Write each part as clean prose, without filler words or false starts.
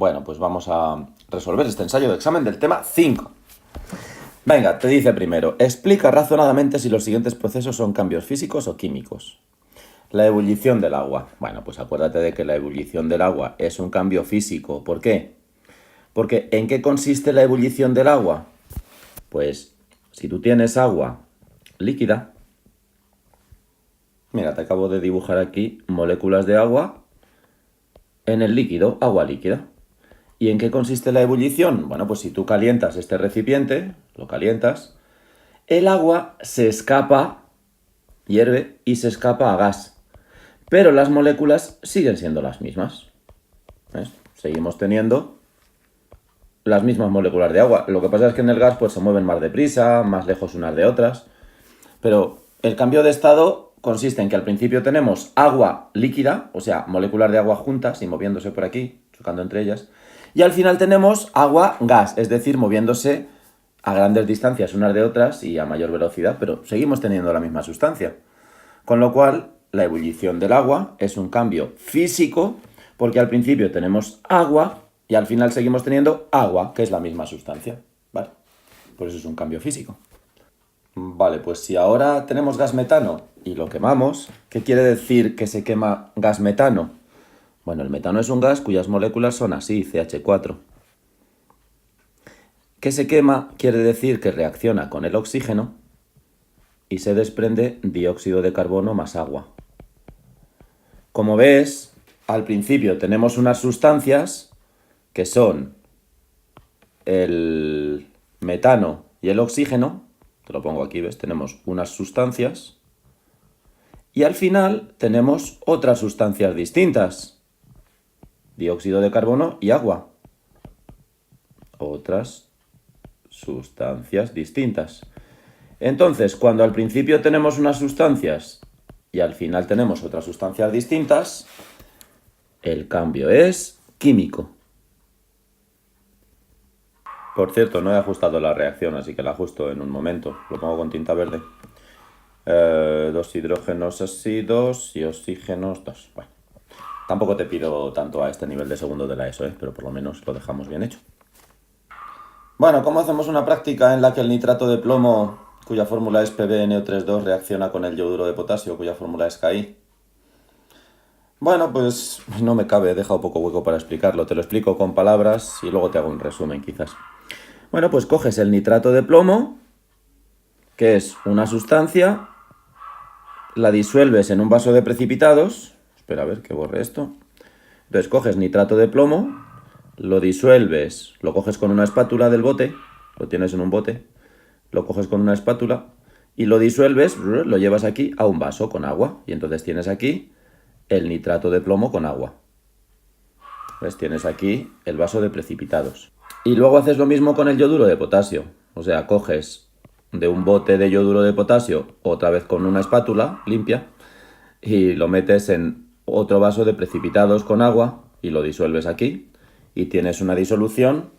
Bueno, pues vamos a resolver este ensayo de examen del tema 5. Venga, te dice primero, explica razonadamente si los siguientes procesos son cambios físicos o químicos. La ebullición del agua. Bueno, pues acuérdate de que la ebullición del agua es un cambio físico. ¿Por qué? Porque ¿en qué consiste la ebullición del agua? Pues si tú tienes agua líquida, mira, te acabo de dibujar aquí moléculas de agua en el líquido, agua líquida. ¿Y en qué consiste la ebullición? Bueno, pues si tú calientas este recipiente, lo calientas, el agua se escapa, hierve y se escapa a gas. Pero las moléculas siguen siendo las mismas. ¿Ves? Seguimos teniendo las mismas moléculas de agua. Lo que pasa es que en el gas pues se mueven más deprisa, más lejos unas de otras. Pero el cambio de estado consiste en que al principio tenemos agua líquida, o sea, moléculas de agua juntas y moviéndose por aquí, chocando entre ellas. Y al final tenemos agua-gas, es decir, moviéndose a grandes distancias unas de otras y a mayor velocidad, pero seguimos teniendo la misma sustancia. Con lo cual, la ebullición del agua es un cambio físico, porque al principio tenemos agua y al final seguimos teniendo agua, que es la misma sustancia. ¿Vale? Por eso es un cambio físico. Vale, pues si ahora tenemos gas metano y lo quemamos, ¿qué quiere decir que se quema gas metano? Bueno, el metano es un gas cuyas moléculas son así, CH4. Que se quema quiere decir que reacciona con el oxígeno y se desprende dióxido de carbono más agua. Como ves, al principio tenemos unas sustancias que son el metano y el oxígeno. Te lo pongo aquí, ¿ves? Tenemos unas sustancias y al final tenemos otras sustancias distintas. Dióxido de carbono y agua. Otras sustancias distintas. Entonces, cuando al principio tenemos unas sustancias y al final tenemos otras sustancias distintas, el cambio es químico. Por cierto, no he ajustado la reacción, así que la ajusto en un momento. Lo pongo con tinta verde. 2 hidrógenos así, 2 y oxígenos 2. Bueno. Tampoco te pido tanto a este nivel de segundo de la ESO, pero por lo menos lo dejamos bien hecho. Bueno, ¿cómo hacemos una práctica en la que el nitrato de plomo, cuya fórmula es PbNO32, reacciona con el yoduro de potasio, cuya fórmula es Ki? Bueno, pues no me cabe, he dejado poco hueco para explicarlo. Te lo explico con palabras y luego te hago un resumen quizás. Bueno, pues coges el nitrato de plomo, que es una sustancia, la disuelves en un vaso de precipitados. Espera, a ver que borre esto. Entonces coges nitrato de plomo, lo disuelves, lo coges con una espátula del bote, lo tienes en un bote, lo coges con una espátula y lo disuelves, lo llevas aquí a un vaso con agua. Y entonces tienes aquí el nitrato de plomo con agua. ¿Ves? Tienes aquí el vaso de precipitados. Y luego haces lo mismo con el yoduro de potasio. O sea, coges de un bote de yoduro de potasio, otra vez con una espátula limpia, y lo metes en otro vaso de precipitados con agua y lo disuelves aquí y tienes una disolución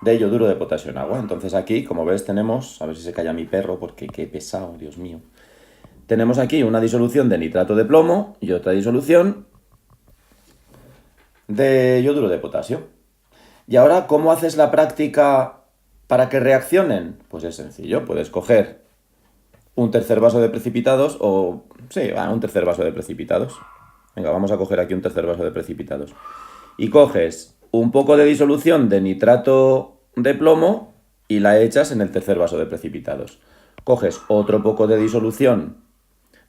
de yoduro de potasio en agua. Entonces aquí, como ves, tenemos, a ver si se calla mi perro porque qué pesado, Dios mío. Tenemos aquí una disolución de nitrato de plomo y otra disolución de yoduro de potasio. Y ahora, ¿cómo haces la práctica para que reaccionen? Pues es sencillo, puedes coger un tercer vaso de precipitados o... sí, un tercer vaso de precipitados. Venga, vamos a coger aquí un tercer vaso de precipitados. Y coges un poco de disolución de nitrato de plomo y la echas en el tercer vaso de precipitados. Coges otro poco de disolución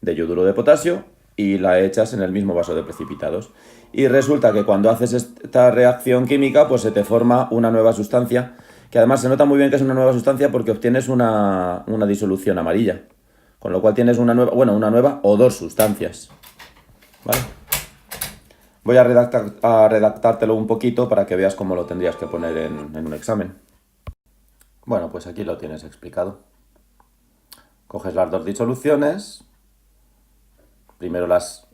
de yoduro de potasio y la echas en el mismo vaso de precipitados. Y resulta que cuando haces esta reacción química, pues se te forma una nueva sustancia, que además se nota muy bien que es una nueva sustancia porque obtienes una disolución amarilla. Con lo cual tienes una nueva o dos sustancias. ¿Vale? Voy a redactártelo un poquito para que veas cómo lo tendrías que poner en un examen. Bueno, pues aquí lo tienes explicado. Coges las dos disoluciones, primero las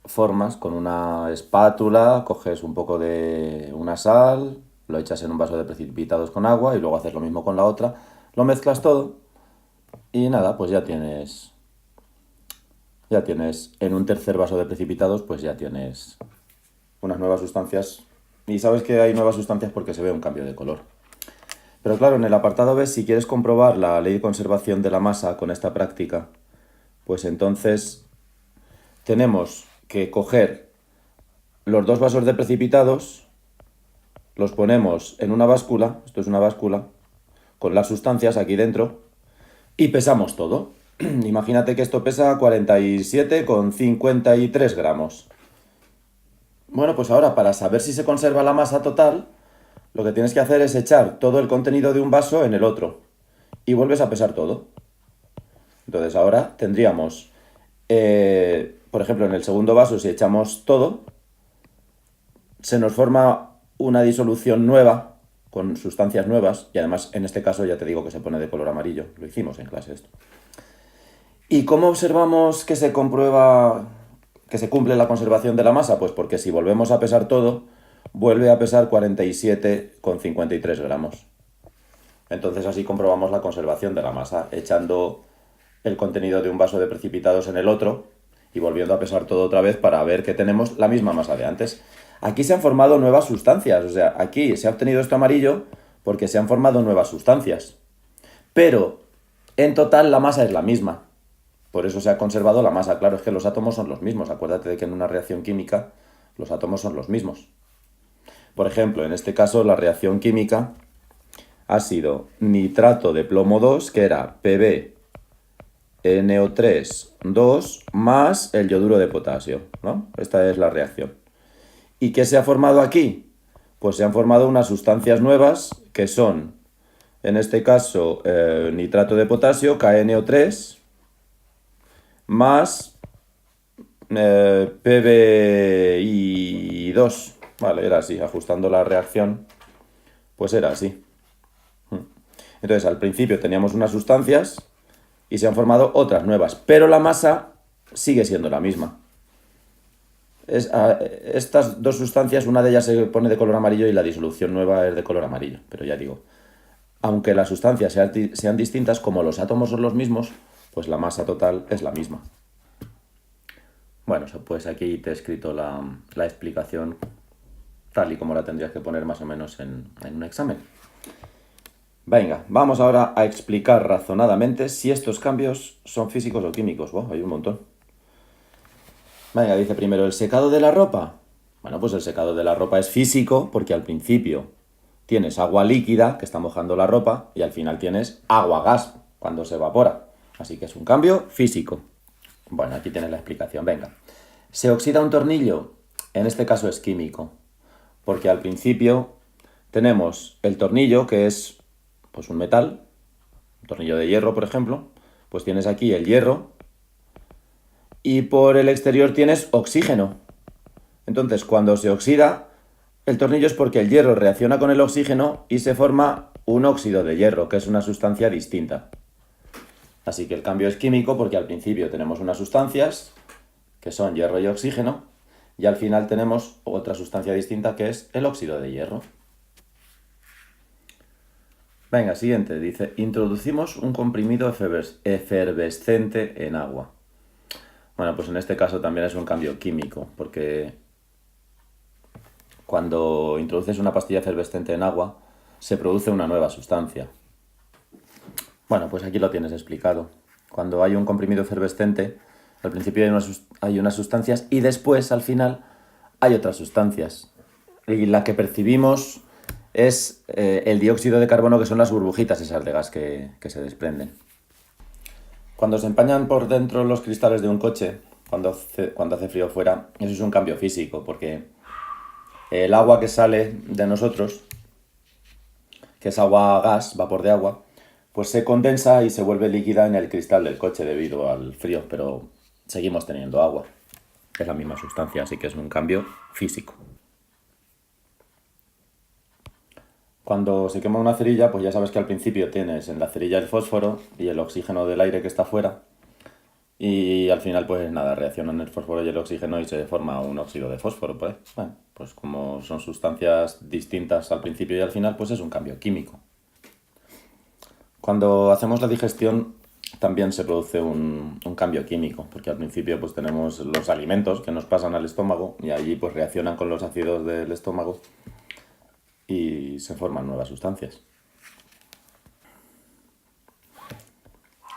formas con una espátula, coges un poco de una sal, lo echas en un vaso de precipitados con agua y luego haces lo mismo con la otra, lo mezclas todo y nada, pues ya tienes en un tercer vaso de precipitados, pues ya tienes unas nuevas sustancias y sabes que hay nuevas sustancias porque se ve un cambio de color. Pero claro, en el apartado B, si quieres comprobar la ley de conservación de la masa con esta práctica, pues entonces tenemos que coger los dos vasos de precipitados, los ponemos en una báscula, esto es una báscula, con las sustancias aquí dentro, y pesamos todo. Imagínate que esto pesa 47,53 gramos. Bueno, pues ahora para saber si se conserva la masa total, lo que tienes que hacer es echar todo el contenido de un vaso en el otro y vuelves a pesar todo. Entonces ahora tendríamos, por ejemplo, en el segundo vaso, si echamos todo, se nos forma una disolución nueva con sustancias nuevas, y además en este caso ya te digo que se pone de color amarillo, lo hicimos en clase esto. ¿Y cómo observamos que se comprueba que se cumple la conservación de la masa? Pues porque si volvemos a pesar todo, vuelve a pesar 47,53 gramos. Entonces así comprobamos la conservación de la masa, echando el contenido de un vaso de precipitados en el otro y volviendo a pesar todo otra vez para ver que tenemos la misma masa de antes. Aquí se han formado nuevas sustancias, o sea, aquí se ha obtenido esto amarillo porque se han formado nuevas sustancias. Pero en total la masa es la misma. Por eso se ha conservado la masa. Claro, es que los átomos son los mismos. Acuérdate de que en una reacción química los átomos son los mismos. Por ejemplo, en este caso la reacción química ha sido nitrato de plomo 2, que era PbNO3 2 más el yoduro de potasio, ¿no? Esta es la reacción. ¿Y qué se ha formado aquí? Pues se han formado unas sustancias nuevas que son, en este caso, nitrato de potasio, KNO3, más PbI2. Vale, era así, ajustando la reacción, pues era así. Entonces, al principio teníamos unas sustancias y se han formado otras nuevas, pero la masa sigue siendo la misma. Estas dos sustancias, una de ellas se pone de color amarillo y la disolución nueva es de color amarillo, pero ya digo, aunque las sustancias sean distintas, como los átomos son los mismos, pues la masa total es la misma. Bueno, pues aquí te he escrito la explicación tal y como la tendrías que poner más o menos en un examen. Venga, vamos ahora a explicar razonadamente si estos cambios son físicos o químicos. Wow, hay un montón. Venga, dice primero, ¿el secado de la ropa? Bueno, pues el secado de la ropa es físico porque al principio tienes agua líquida que está mojando la ropa y al final tienes agua-gas cuando se evapora. Así que es un cambio físico. Bueno, aquí tienes la explicación. Venga, ¿se oxida un tornillo? En este caso es químico, porque al principio tenemos el tornillo, que es pues un metal, un tornillo de hierro, por ejemplo, pues tienes aquí el hierro y por el exterior tienes oxígeno. Entonces, cuando se oxida el tornillo es porque el hierro reacciona con el oxígeno y se forma un óxido de hierro, que es una sustancia distinta. Así que el cambio es químico porque al principio tenemos unas sustancias que son hierro y oxígeno y al final tenemos otra sustancia distinta que es el óxido de hierro. Venga, siguiente. Dice, introducimos un comprimido efervescente en agua. Bueno, pues en este caso también es un cambio químico porque cuando introduces una pastilla efervescente en agua se produce una nueva sustancia. Bueno, pues aquí lo tienes explicado. Cuando hay un comprimido efervescente, al principio hay unas sustancias y después, al final, hay otras sustancias. Y la que percibimos es el dióxido de carbono, que son las burbujitas esas de gas que se desprenden. Cuando se empañan por dentro los cristales de un coche, cuando hace frío fuera, eso es un cambio físico, porque el agua que sale de nosotros, que es agua-gas, vapor de agua, pues se condensa y se vuelve líquida en el cristal del coche debido al frío, pero seguimos teniendo agua. Es la misma sustancia, así que es un cambio físico. Cuando se quema una cerilla, pues ya sabes que al principio tienes en la cerilla el fósforo y el oxígeno del aire que está fuera. Y al final, pues nada, reaccionan el fósforo y el oxígeno y se forma un óxido de fósforo. Pues, bueno, pues como son sustancias distintas al principio y al final, pues es un cambio químico. Cuando hacemos la digestión también se produce un cambio químico, porque al principio pues tenemos los alimentos que nos pasan al estómago y allí pues reaccionan con los ácidos del estómago y se forman nuevas sustancias.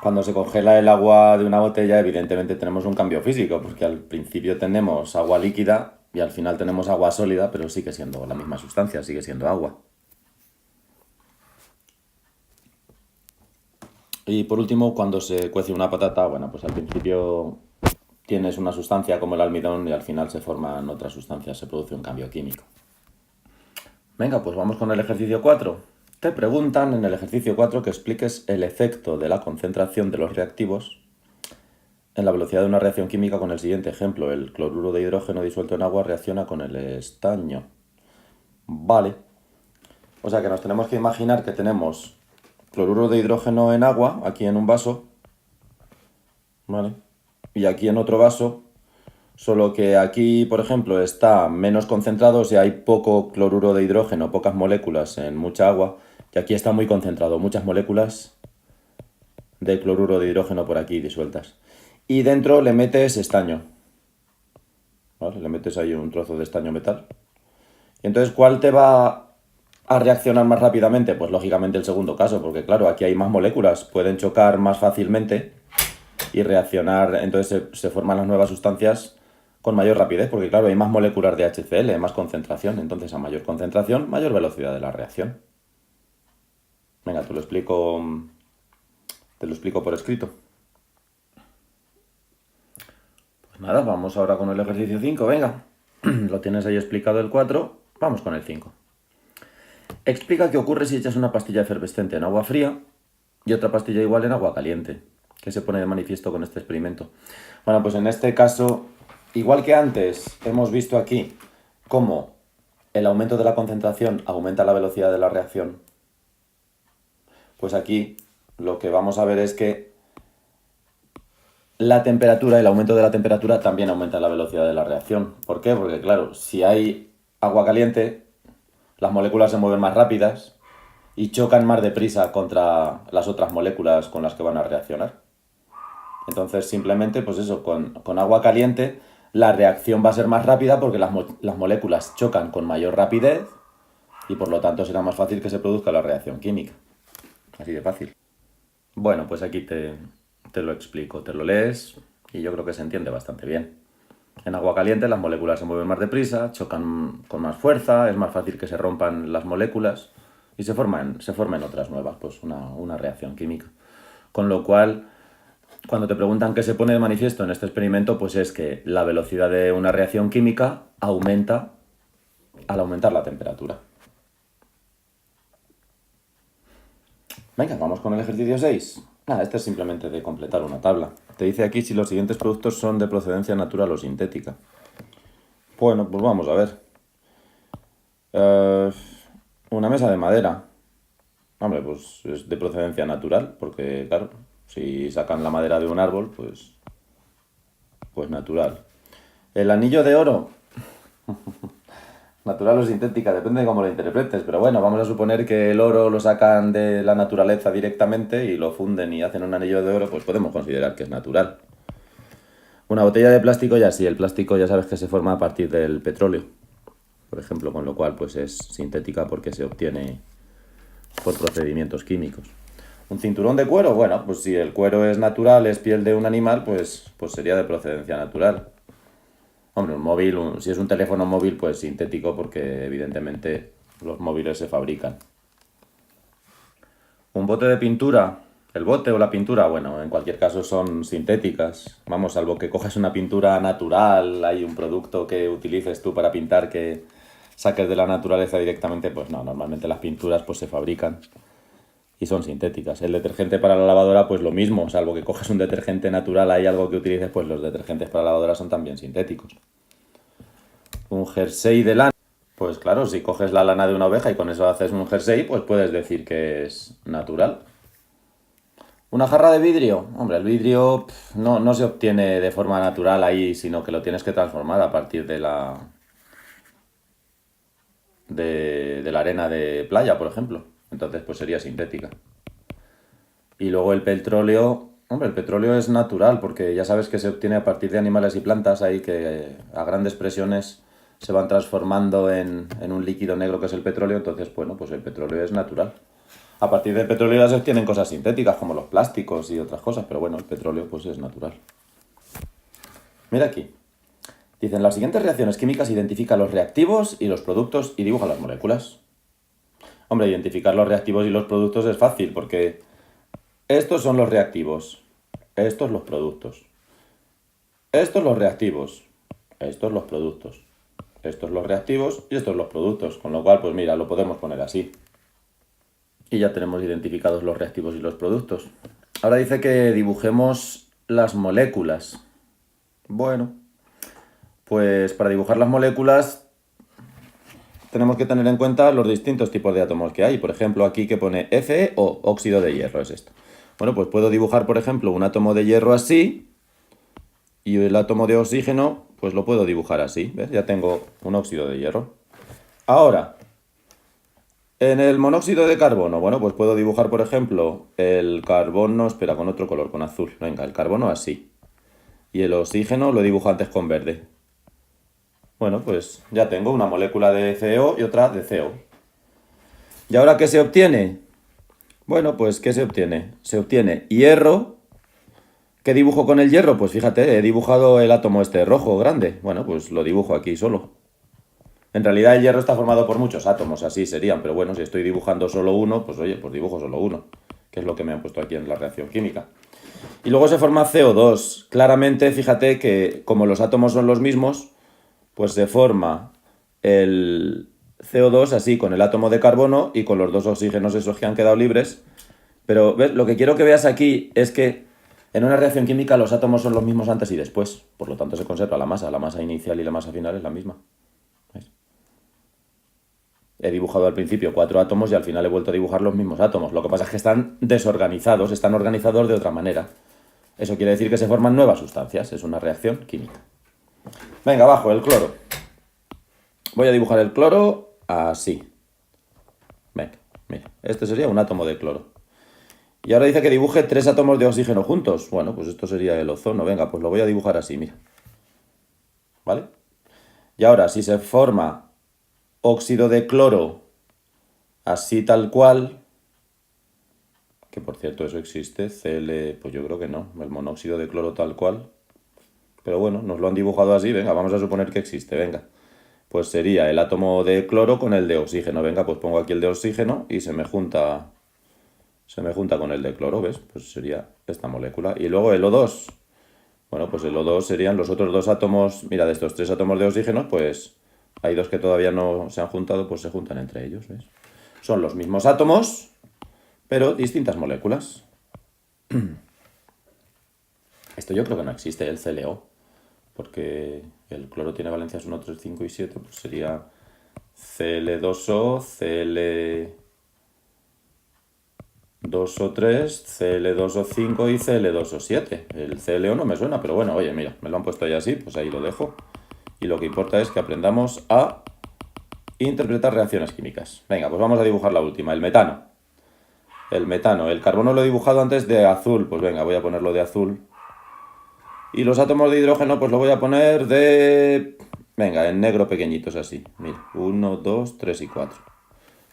Cuando se congela el agua de una botella, evidentemente tenemos un cambio físico, porque al principio tenemos agua líquida y al final tenemos agua sólida, pero sigue siendo la misma sustancia, sigue siendo agua. Y por último, cuando se cuece una patata, bueno, pues al principio tienes una sustancia como el almidón y al final se forman otras sustancias, se produce un cambio químico. Venga, pues vamos con el ejercicio 4. Te preguntan en el ejercicio 4 que expliques el efecto de la concentración de los reactivos en la velocidad de una reacción química con el siguiente ejemplo. El cloruro de hidrógeno disuelto en agua reacciona con el estaño. Vale. O sea que nos tenemos que imaginar que tenemos cloruro de hidrógeno en agua, aquí en un vaso, ¿vale? Y aquí en otro vaso, solo que aquí, por ejemplo, está menos concentrado, o sea, hay poco cloruro de hidrógeno, pocas moléculas en mucha agua, y aquí está muy concentrado, muchas moléculas de cloruro de hidrógeno por aquí disueltas. Y dentro le metes estaño, ¿vale? Le metes ahí un trozo de estaño metal. Y entonces, ¿cuál te va a reaccionar más rápidamente? Pues lógicamente el segundo caso, porque claro, aquí hay más moléculas, pueden chocar más fácilmente y reaccionar, entonces se forman las nuevas sustancias con mayor rapidez, porque claro, hay más moléculas de HCl, más concentración, entonces a mayor concentración, mayor velocidad de la reacción. Venga, te lo explico por escrito. Pues nada, vamos ahora con el ejercicio 5, venga. Lo tienes ahí explicado el 4, vamos con el 5. Explica qué ocurre si echas una pastilla efervescente en agua fría y otra pastilla igual en agua caliente. ¿Qué se pone de manifiesto con este experimento? Bueno, pues en este caso, igual que antes, hemos visto aquí cómo el aumento de la concentración aumenta la velocidad de la reacción. Pues aquí lo que vamos a ver es que la temperatura, el aumento de la temperatura también aumenta la velocidad de la reacción. ¿Por qué? Porque claro, si hay agua caliente, las moléculas se mueven más rápidas y chocan más deprisa contra las otras moléculas con las que van a reaccionar. Entonces simplemente, pues eso, con agua caliente la reacción va a ser más rápida porque las moléculas chocan con mayor rapidez y por lo tanto será más fácil que se produzca la reacción química. Así de fácil. Bueno, pues aquí te lo explico, te lo lees y yo creo que se entiende bastante bien. En agua caliente las moléculas se mueven más deprisa, chocan con más fuerza, es más fácil que se rompan las moléculas y se forman otras nuevas, pues una reacción química. Con lo cual, cuando te preguntan qué se pone de manifiesto en este experimento, pues es que la velocidad de una reacción química aumenta al aumentar la temperatura. Venga, vamos con el ejercicio 6. Este es simplemente de completar una tabla. Te dice aquí si los siguientes productos son de procedencia natural o sintética. Bueno, pues vamos a ver. Una mesa de madera. Hombre, pues es de procedencia natural, porque claro, si sacan la madera de un árbol, pues natural. El anillo de oro. Natural o sintética, depende de cómo lo interpretes, pero bueno, vamos a suponer que el oro lo sacan de la naturaleza directamente y lo funden y hacen un anillo de oro, pues podemos considerar que es natural. Una botella de plástico ya sí, el plástico ya sabes que se forma a partir del petróleo, por ejemplo, con lo cual pues es sintética porque se obtiene por procedimientos químicos. Un cinturón de cuero, bueno, pues si el cuero es natural, es piel de un animal, pues sería de procedencia natural. Hombre, un móvil, si es un teléfono móvil, pues sintético porque evidentemente los móviles se fabrican. Un bote de pintura, el bote o la pintura, bueno, en cualquier caso son sintéticas. Vamos, salvo que cojas una pintura natural, hay un producto que utilices tú para pintar que saques de la naturaleza directamente, pues no, normalmente las pinturas pues se fabrican y son sintéticas. El detergente para la lavadora, pues lo mismo, salvo que coges un detergente natural, hay algo que utilices, pues los detergentes para la lavadora son también sintéticos. Un jersey de lana, pues claro, si coges la lana de una oveja y con eso haces un jersey, pues puedes decir que es natural. Una jarra de vidrio, hombre, el vidrio no se obtiene de forma natural ahí, sino que lo tienes que transformar a partir de la arena de playa, por ejemplo. Entonces, pues sería sintética. Y luego el petróleo, hombre, el petróleo es natural porque ya sabes que se obtiene a partir de animales y plantas ahí que a grandes presiones se van transformando en un líquido negro que es el petróleo, entonces, bueno, pues el petróleo es natural. A partir del petróleo ya se obtienen cosas sintéticas como los plásticos y otras cosas, pero bueno, el petróleo pues es natural. Mira aquí. Dicen, las siguientes reacciones químicas identifican los reactivos y los productos y dibujan las moléculas. Hombre, identificar los reactivos y los productos es fácil porque estos son los reactivos, estos los productos, estos los reactivos, estos los productos, estos los reactivos y estos los productos, con lo cual, pues mira, lo podemos poner así. Y ya tenemos identificados los reactivos y los productos. Ahora dice que dibujemos las moléculas. Bueno, pues para dibujar las moléculas tenemos que tener en cuenta los distintos tipos de átomos que hay. Por ejemplo, aquí que pone FeO, óxido de hierro, es esto. Bueno, pues puedo dibujar, por ejemplo, un átomo de hierro así y el átomo de oxígeno, pues lo puedo dibujar así. ¿Ves? Ya tengo un óxido de hierro. Ahora, en el monóxido de carbono, bueno, pues puedo dibujar, por ejemplo, el carbono, espera, con otro color, con azul. Venga, el carbono así. Y el oxígeno lo dibujo antes con verde. Bueno, pues ya tengo una molécula de CO y otra de CO. ¿Y ahora qué se obtiene? Bueno, pues ¿qué se obtiene? Se obtiene hierro. ¿Qué dibujo con el hierro? Pues fíjate, he dibujado el átomo este rojo, grande. Bueno, pues lo dibujo aquí solo. En realidad el hierro está formado por muchos átomos, así serían, pero bueno, si estoy dibujando solo uno, pues oye, pues dibujo solo uno, que es lo que me han puesto aquí en la reacción química. Y luego se forma CO2. Claramente, fíjate que como los átomos son los mismos, pues se forma el CO2 así con el átomo de carbono y con los dos oxígenos esos que han quedado libres. Pero ¿ves? Lo que quiero que veas aquí es que en una reacción química los átomos son los mismos antes y después. Por lo tanto se conserva la masa inicial y la masa final es la misma. ¿Ves? He dibujado al principio 4 átomos y al final he vuelto a dibujar los mismos átomos. Lo que pasa es que están desorganizados, están organizados de otra manera. Eso quiere decir que se forman nuevas sustancias, es una reacción química. Venga, abajo, el cloro. Voy a dibujar el cloro así. Venga, mira, este sería un átomo de cloro. Y ahora dice que dibuje 3 átomos de oxígeno juntos. Bueno, pues esto sería el ozono. Venga, pues lo voy a dibujar así, mira. ¿Vale? Y ahora, si se forma óxido de cloro así tal cual, que por cierto eso existe, Cl, pues yo creo que no, el monóxido de cloro tal cual. Pero bueno, nos lo han dibujado así, venga, vamos a suponer que existe, venga. Pues sería el átomo de cloro con el de oxígeno. Venga, pues pongo aquí el de oxígeno y se me junta con el de cloro, ¿ves? Pues sería esta molécula. Y luego el O2. Bueno, pues el O2 serían los otros 2 átomos. Mira, de estos 3 átomos de oxígeno, pues hay 2 que todavía no se han juntado, pues se juntan entre ellos, ¿ves? Son los mismos átomos, pero distintas moléculas. Esto yo creo que no existe, el ClO, porque el cloro tiene valencias 1, 3, 5 y 7, pues sería Cl2O, Cl2O3, Cl2O5 y Cl2O7. El ClO no me suena, pero bueno, oye, mira, me lo han puesto ya así, pues ahí lo dejo. Y lo que importa es que aprendamos a interpretar reacciones químicas. Venga, pues vamos a dibujar la última, el metano. El metano, el carbono lo he dibujado antes de azul, pues venga, voy a ponerlo de azul. Y los átomos de hidrógeno, pues lo voy a poner de... Venga, en negro pequeñitos así. Mira, 1, 2, 3 y 4.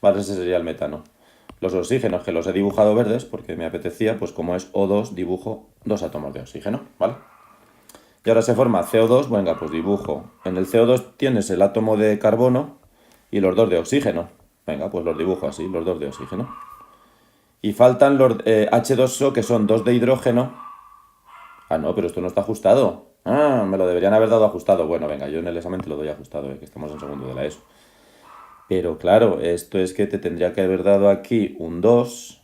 Vale, ese sería el metano. Los oxígenos, que los he dibujado verdes porque me apetecía, pues como es O2, dibujo 2 átomos de oxígeno, ¿vale? Y ahora se forma CO2, venga, pues dibujo. En el CO2 tienes el átomo de carbono y los 2 de oxígeno. Venga, pues los dibujo así, los 2 de oxígeno. Y faltan los H2O, que son 2 de hidrógeno. Ah, no, pero esto no está ajustado. Ah, me lo deberían haber dado ajustado. Bueno, venga, yo en el examen te lo doy ajustado, que estamos en segundo de la ESO. Pero claro, esto es que te tendría que haber dado aquí un 2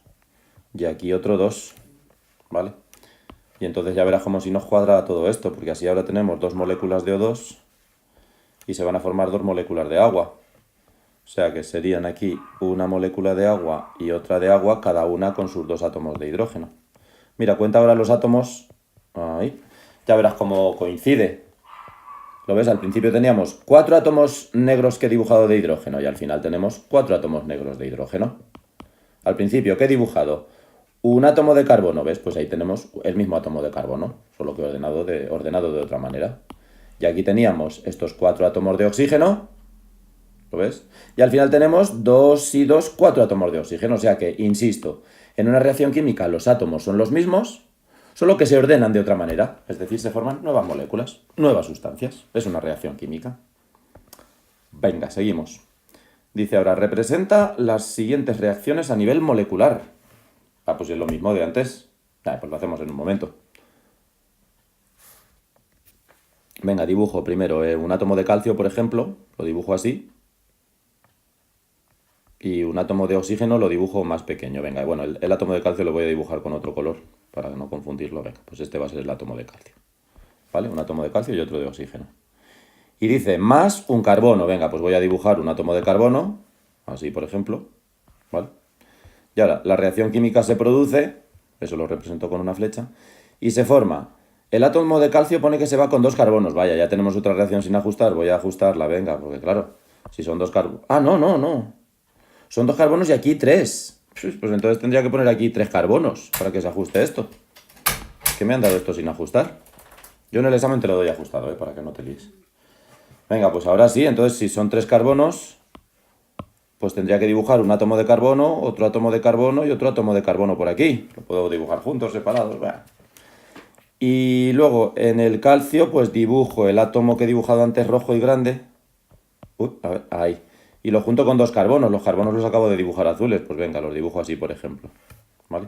y aquí otro 2, ¿vale? Y entonces ya verás como si nos cuadra todo esto, porque así ahora tenemos 2 moléculas de O2 y se van a formar 2 moléculas de agua. O sea que serían aquí una molécula de agua y otra de agua, cada una con sus 2 átomos de hidrógeno. Mira, cuenta ahora los átomos. Ahí. Ya verás cómo coincide. ¿Lo ves? Al principio teníamos 4 átomos negros que he dibujado de hidrógeno y al final tenemos 4 átomos negros de hidrógeno. Al principio, ¿qué he dibujado? Un átomo de carbono, ¿ves? Pues ahí tenemos el mismo átomo de carbono, solo que ordenado de otra manera. Y aquí teníamos estos 4 átomos de oxígeno, ¿lo ves? Y al final tenemos 2 y 2, 4 átomos de oxígeno, o sea que, insisto, en una reacción química los átomos son los mismos, solo que se ordenan de otra manera, es decir, se forman nuevas moléculas, nuevas sustancias, es una reacción química. Venga, seguimos. Dice ahora, representa las siguientes reacciones a nivel molecular. Ah, pues es lo mismo de antes. Pues lo hacemos en un momento. Venga, dibujo primero un átomo de calcio, por ejemplo, lo dibujo así. Y un átomo de oxígeno lo dibujo más pequeño. Venga, bueno, el átomo de calcio lo voy a dibujar con otro color, para no confundirlo. Venga, pues este va a ser el átomo de calcio. ¿Vale? Un átomo de calcio y otro de oxígeno. Y dice, más un carbono. Venga, pues voy a dibujar un átomo de carbono, así por ejemplo, ¿vale? Y ahora, la reacción química se produce, eso lo represento con una flecha, y se forma. El átomo de calcio pone que se va con 2 carbonos. Vaya, ya tenemos otra reacción sin ajustar, voy a ajustarla, venga, porque claro, si son 2 carbonos... Ah, no. Son 2 carbonos y aquí 3. Pues entonces tendría que poner aquí 3 carbonos para que se ajuste esto. ¿Qué me han dado esto sin ajustar? Yo en el examen te lo doy ajustado, para que no te líes. Venga, pues ahora sí, entonces si son 3 carbonos, pues tendría que dibujar un átomo de carbono, otro átomo de carbono y otro átomo de carbono por aquí. Lo puedo dibujar juntos, separados, bueno. Y luego en el calcio, pues dibujo el átomo que he dibujado antes rojo y grande. A ver, ahí. Y lo junto con 2 carbonos. Los carbonos los acabo de dibujar azules. Pues venga, los dibujo así, por ejemplo. ¿Vale?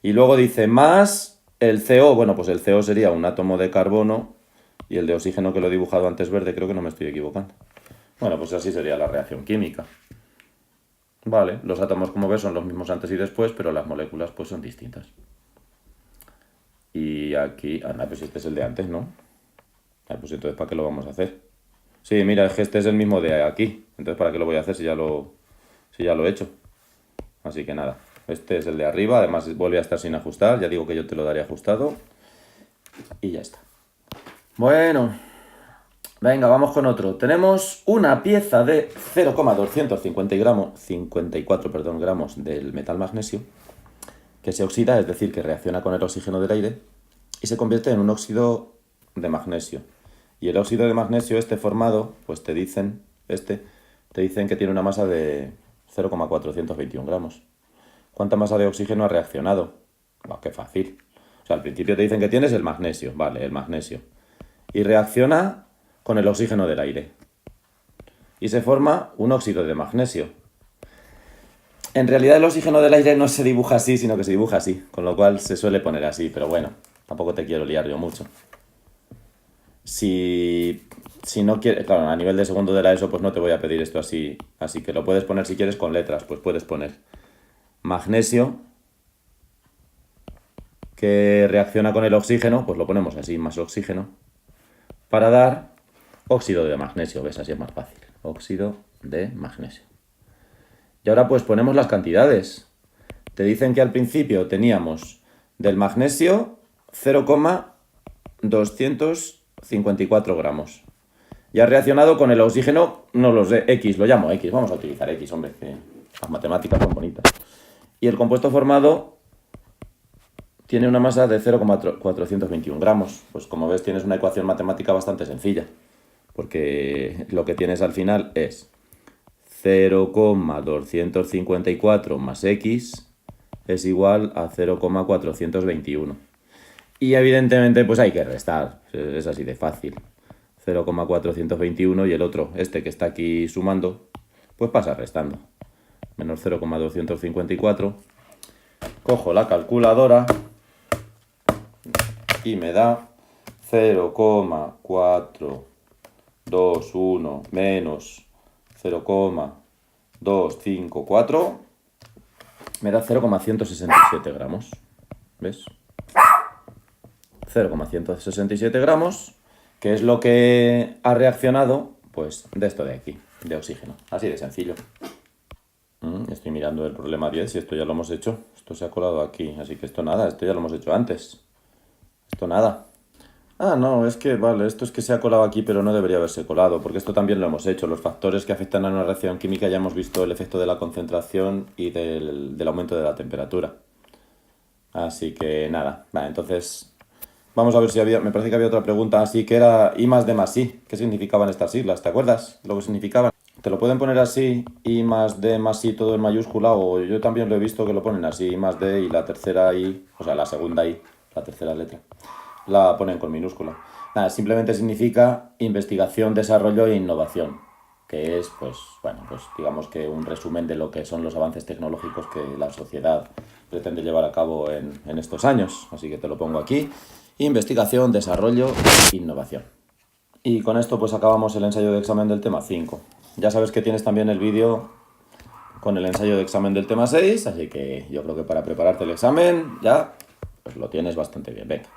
Y luego dice más el CO. Bueno, pues el CO sería un átomo de carbono y el de oxígeno que lo he dibujado antes verde. Creo que no me estoy equivocando. Bueno, pues así sería la reacción química. Vale, los átomos, como ves, son los mismos antes y después, pero las moléculas pues son distintas. Y aquí... Ah, pues este es el de antes, ¿no? Pues entonces, ¿para qué lo vamos a hacer? Sí, mira, es que este es el mismo de aquí. Entonces, ¿para qué lo voy a hacer si ya lo he hecho? Así que nada, este es el de arriba. Además, vuelve a estar sin ajustar. Ya digo que yo te lo daré ajustado. Y ya está. Bueno, venga, vamos con otro. Tenemos una pieza de 0,254 gramos del metal magnesio que se oxida, es decir, que reacciona con el oxígeno del aire y se convierte en un óxido de magnesio. Y el óxido de magnesio formado, pues te dicen que tiene una masa de 0,421 gramos. ¿Cuánta masa de oxígeno ha reaccionado? Qué fácil. O sea, al principio te dicen que tienes el magnesio, vale, el magnesio. Y reacciona con el oxígeno del aire. Y se forma un óxido de magnesio. En realidad el oxígeno del aire no se dibuja así, sino que se dibuja así, con lo cual se suele poner así, pero bueno, tampoco te quiero liar yo mucho. Si no quieres, claro, a nivel de segundo de la ESO, pues no te voy a pedir esto así, así que lo puedes poner si quieres con letras, pues puedes poner magnesio, que reacciona con el oxígeno, pues lo ponemos así, más oxígeno, para dar óxido de magnesio, ¿ves? Así es más fácil, óxido de magnesio. Y ahora pues ponemos las cantidades. Te dicen que al principio teníamos del magnesio 0,254 gramos. Y ha reaccionado con el oxígeno, no lo sé, X, lo llamo X. Vamos a utilizar X, hombre, que las matemáticas son bonitas. Y el compuesto formado tiene una masa de 0,421 gramos. Pues como ves tienes una ecuación matemática bastante sencilla. Porque lo que tienes al final es 0,254 más X es igual a 0,421. Y evidentemente pues hay que restar, es así de fácil. 0,421 y el otro, que está aquí sumando, pues pasa restando. Menos 0,254. Cojo la calculadora y me da 0,421 menos 0,254 me da 0,167 gramos. ¿Ves? 0,167 gramos, que es lo que ha reaccionado, pues, de esto de aquí, de oxígeno. Así de sencillo. Estoy mirando el problema 10 y esto ya lo hemos hecho. Esto se ha colado aquí, así que esto nada, esto ya lo hemos hecho antes. Esto nada. Ah, no, es que, vale, esto es que se ha colado aquí, pero no debería haberse colado, porque esto también lo hemos hecho. Los factores que afectan a una reacción química ya hemos visto el efecto de la concentración y del aumento de la temperatura. Así que nada, vale, entonces Vamos a ver si había, me parece que había otra pregunta así, que era I más D más I. ¿Qué significaban estas siglas? ¿Te acuerdas lo que significaban? Te lo pueden poner así, I más D más I todo en mayúscula, o yo también lo he visto que lo ponen así, I más D y la tercera I, o sea, la segunda I, la tercera letra, la ponen con minúscula. Nada, simplemente significa investigación, desarrollo e innovación, que es, pues, bueno, pues digamos que un resumen de lo que son los avances tecnológicos que la sociedad pretende llevar a cabo en estos años. Así que te lo pongo aquí. Investigación, desarrollo e innovación. Y con esto pues acabamos el ensayo de examen del tema 5. Ya sabes que tienes también el vídeo con el ensayo de examen del tema 6, así que yo creo que para prepararte el examen ya pues lo tienes bastante bien. Venga.